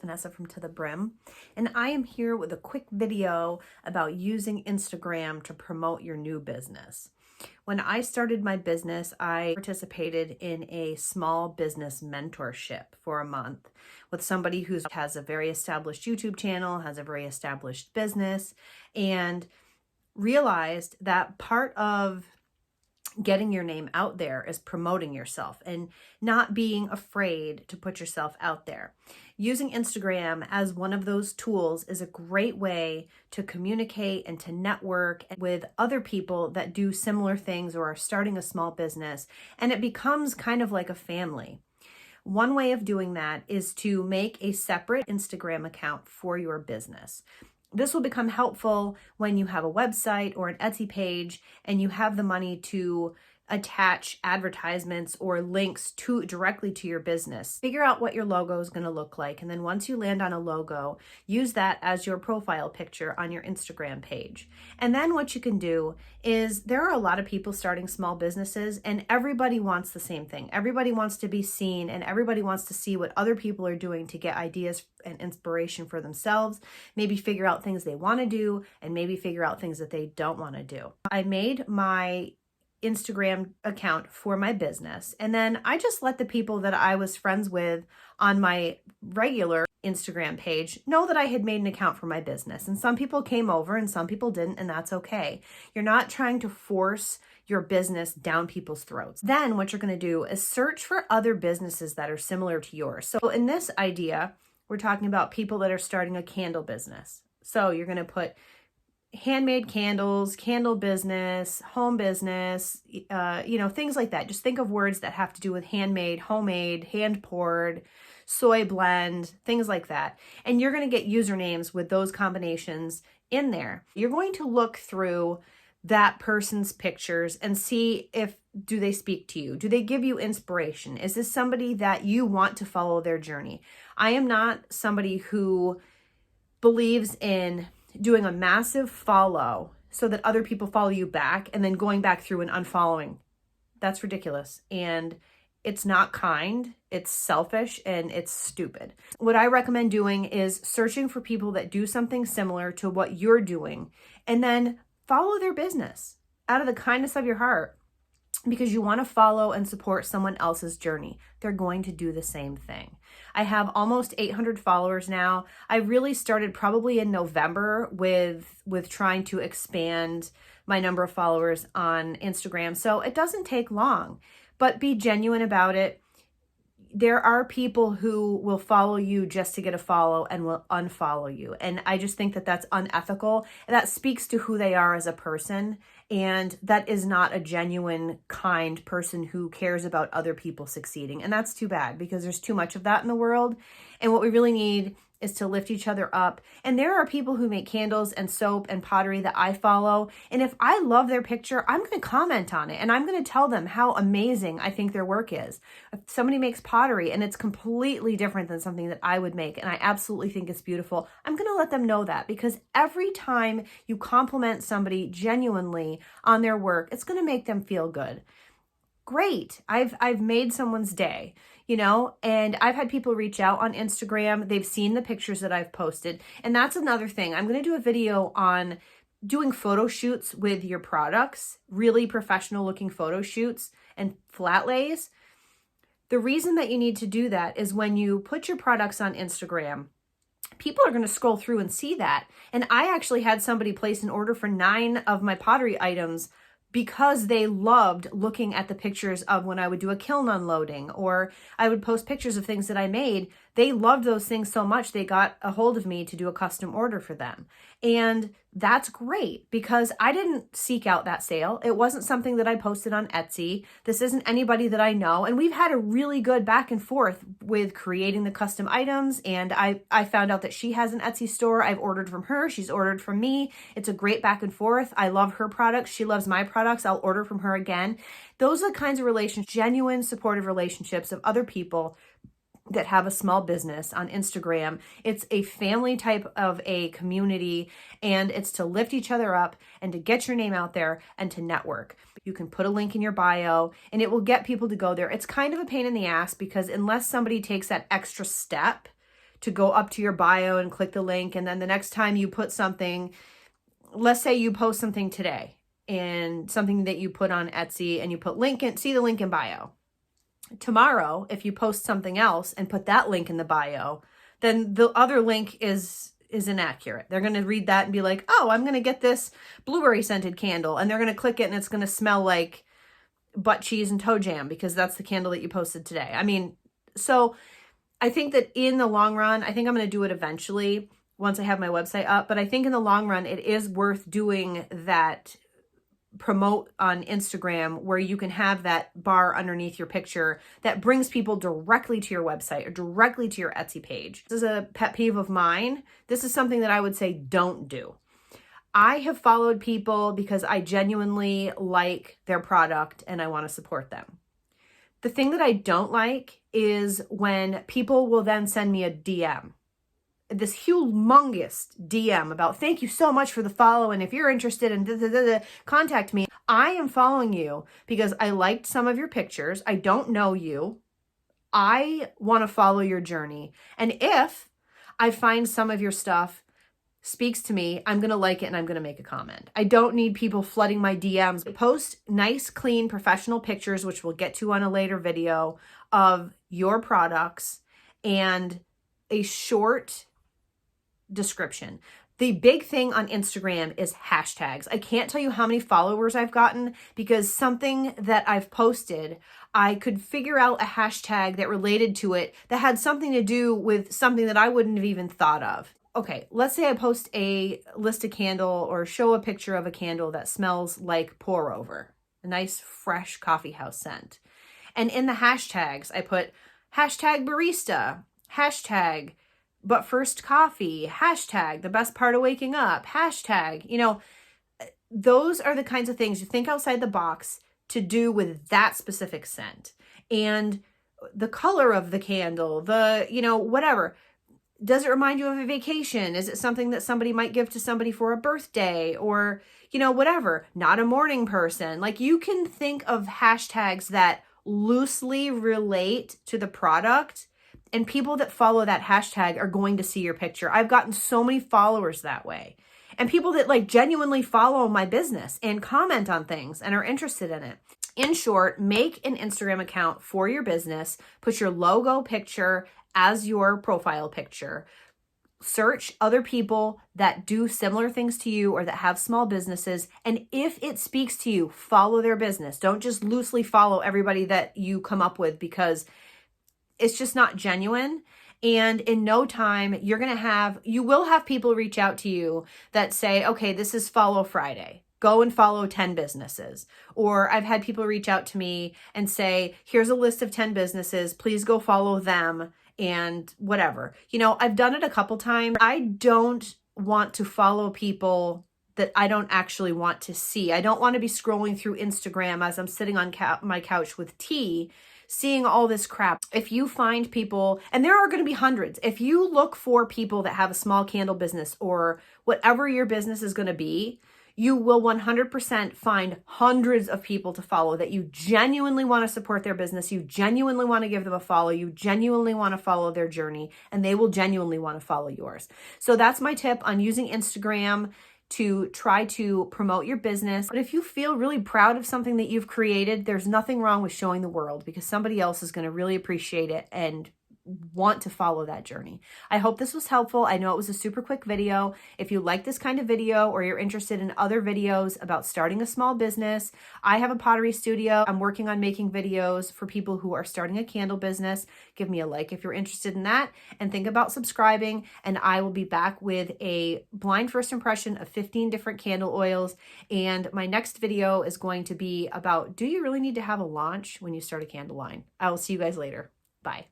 Vanessa from To The Brim, and I am here with a quick video about using Instagram to promote your new business. When I started my business, I participated in a small business mentorship for a month with somebody who has a very established YouTube channel, has a very established business, and realized that part of getting your name out there is promoting yourself and not being afraid to put yourself out there. Using Instagram as one of those tools is a great way to communicate and to network with other people that do similar things or are starting a small business, and it becomes kind of like a family. One way of doing that is to make a separate Instagram account for your business. This will become helpful when you have a website or an Etsy page and you have the money to attach advertisements or links directly to your business. Figure out what your logo is going to look like, and then once you land on a logo, use that as your profile picture on your Instagram page. And then what you can do is, there are a lot of people starting small businesses and everybody wants the same thing. Everybody wants to be seen and everybody wants to see what other people are doing to get ideas and inspiration for themselves, maybe figure out things they want to do, and maybe figure out things that they don't want to do. I made my Instagram account for my business, and then I just let the people that I was friends with on my regular Instagram page know that I had made an account for my business. And some people came over and some people didn't, and that's okay. You're not trying to force your business down people's throats. Then what you're going to do is search for other businesses that are similar to yours. So in this idea, we're talking about people that are starting a candle business. So you're going to put handmade candles, candle business, home business, things like that. Just think of words that have to do with handmade, homemade, hand poured, soy blend, things like that. And you're going to get usernames with those combinations in there. You're going to look through that person's pictures and see do they speak to you? Do they give you inspiration? Is this somebody that you want to follow their journey? I am not somebody who believes in doing a massive follow so that other people follow you back and then going back through and unfollowing. That's ridiculous. And it's not kind, it's selfish, and it's stupid. What I recommend doing is searching for people that do something similar to what you're doing, and then follow their business out of the kindness of your heart, because you want to follow and support someone else's journey. They're going to do the same thing. I have almost 800 followers now. I really started probably in November with trying to expand my number of followers on Instagram. So it doesn't take long, but be genuine about it. There are people who will follow you just to get a follow and will unfollow you. And I just think that that's unethical. And that speaks to who they are as a person. And that is not a genuine, kind person who cares about other people succeeding. And that's too bad, because there's too much of that in the world. And what we really need is to lift each other up. And there are people who make candles and soap and pottery that I follow. And if I love their picture, I'm going to comment on it and I'm going to tell them how amazing I think their work is. If somebody makes pottery and it's completely different than something that I would make, and I absolutely think it's beautiful, I'm going to let them know that, because every time you compliment somebody genuinely on their work, it's going to make them feel good. Great. I've made someone's day, and I've had people reach out on Instagram. They've seen the pictures that I've posted. And that's another thing. I'm going to do a video on doing photo shoots with your products, really professional looking photo shoots and flat lays. The reason that you need to do that is when you put your products on Instagram, people are going to scroll through and see that. And I actually had somebody place an order for 9 of my pottery items because they loved looking at the pictures of when I would do a kiln unloading, or I would post pictures of things that I made. They loved those things so much, they got a hold of me to do a custom order for them. And that's great, because I didn't seek out that sale. It wasn't something that I posted on Etsy. This isn't anybody that I know. And we've had a really good back and forth with creating the custom items. And I found out that she has an Etsy store. I've ordered from her. She's ordered from me. It's a great back and forth. I love her products. She loves my products. I'll order from her again. Those are the kinds of relationships, genuine supportive relationships of other people that have a small business on Instagram. It's a family type of a community, and it's to lift each other up and to get your name out there and to network. You can put a link in your bio and it will get people to go there. It's kind of a pain in the ass, because unless somebody takes that extra step to go up to your bio and click the link. And then the next time you put something, let's say you post something today and something that you put on Etsy and you put link in, see the link in bio. Tomorrow, if you post something else and put that link in the bio, then the other link is inaccurate. They're going to read that and be like, oh, I'm going to get this blueberry scented candle. And they're going to click it and it's going to smell like butt cheese and toe jam because that's the candle that you posted today. I mean, so I think that in the long run, I think I'm going to do it eventually once I have my website up. But I think in the long run, it is worth doing that promote on Instagram where you can have that bar underneath your picture that brings people directly to your website or directly to your Etsy page. This is a pet peeve of mine. This is something that I would say don't do. I have followed people because I genuinely like their product and I want to support them. The thing that I don't like is when people will then send me a DM, this humongous DM about thank you so much for the follow, and if you're interested in contact me. I am following you because I liked some of your pictures. I don't know you. I want to follow your journey. And if I find some of your stuff speaks to me, I'm going to like it and I'm going to make a comment. I don't need people flooding my DMs. Post nice, clean, professional pictures, which we'll get to on a later video, of your products and a short description. The big thing on Instagram is hashtags. I can't tell you how many followers I've gotten because something that I've posted, I could figure out a hashtag that related to it that had something to do with something that I wouldn't have even thought of. Okay, let's say I post a list a candle or show a picture of a candle that smells like pour over, a nice fresh coffee house scent. And in the hashtags, I put hashtag barista, hashtag but first coffee, hashtag the best part of waking up, hashtag, those are the kinds of things you think outside the box to do with that specific scent. And the color of the candle, whatever. Does it remind you of a vacation? Is it something that somebody might give to somebody for a birthday or, whatever? Not a morning person. Like you can think of hashtags that loosely relate to the product. And people that follow that hashtag are going to see your picture. I've gotten so many followers that way. And people that genuinely follow my business and comment on things and are interested in it. In short, make an Instagram account for your business. Put your logo picture as your profile picture. Search other people that do similar things to you or that have small businesses. And if it speaks to you, follow their business. Don't just loosely follow everybody that you come up with because it's just not genuine. And in no time, you will have people reach out to you that say, okay, this is Follow Friday. Go and follow 10 businesses. Or I've had people reach out to me and say, here's a list of 10 businesses. Please go follow them and whatever. I've done it a couple times. I don't want to follow people that I don't actually want to see. I don't want to be scrolling through Instagram as I'm sitting on my couch with tea, seeing all this crap. If you find people, and there are going to be hundreds, if you look for people that have a small candle business or whatever your business is going to be, you will 100% find hundreds of people to follow that you genuinely want to support their business. You genuinely want to give them a follow. You genuinely want to follow their journey, and they will genuinely want to follow yours. So that's my tip on using Instagram to try to promote your business. But if you feel really proud of something that you've created, there's nothing wrong with showing the world because somebody else is going to really appreciate it and want to follow that journey. I hope this was helpful. I know it was a super quick video. If you like this kind of video or you're interested in other videos about starting a small business, I have a pottery studio. I'm working on making videos for people who are starting a candle business. Give me a like if you're interested in that and think about subscribing, and I will be back with a blind first impression of 15 different candle oils. And my next video is going to be about, do you really need to have a launch when you start a candle line? I will see you guys later. Bye.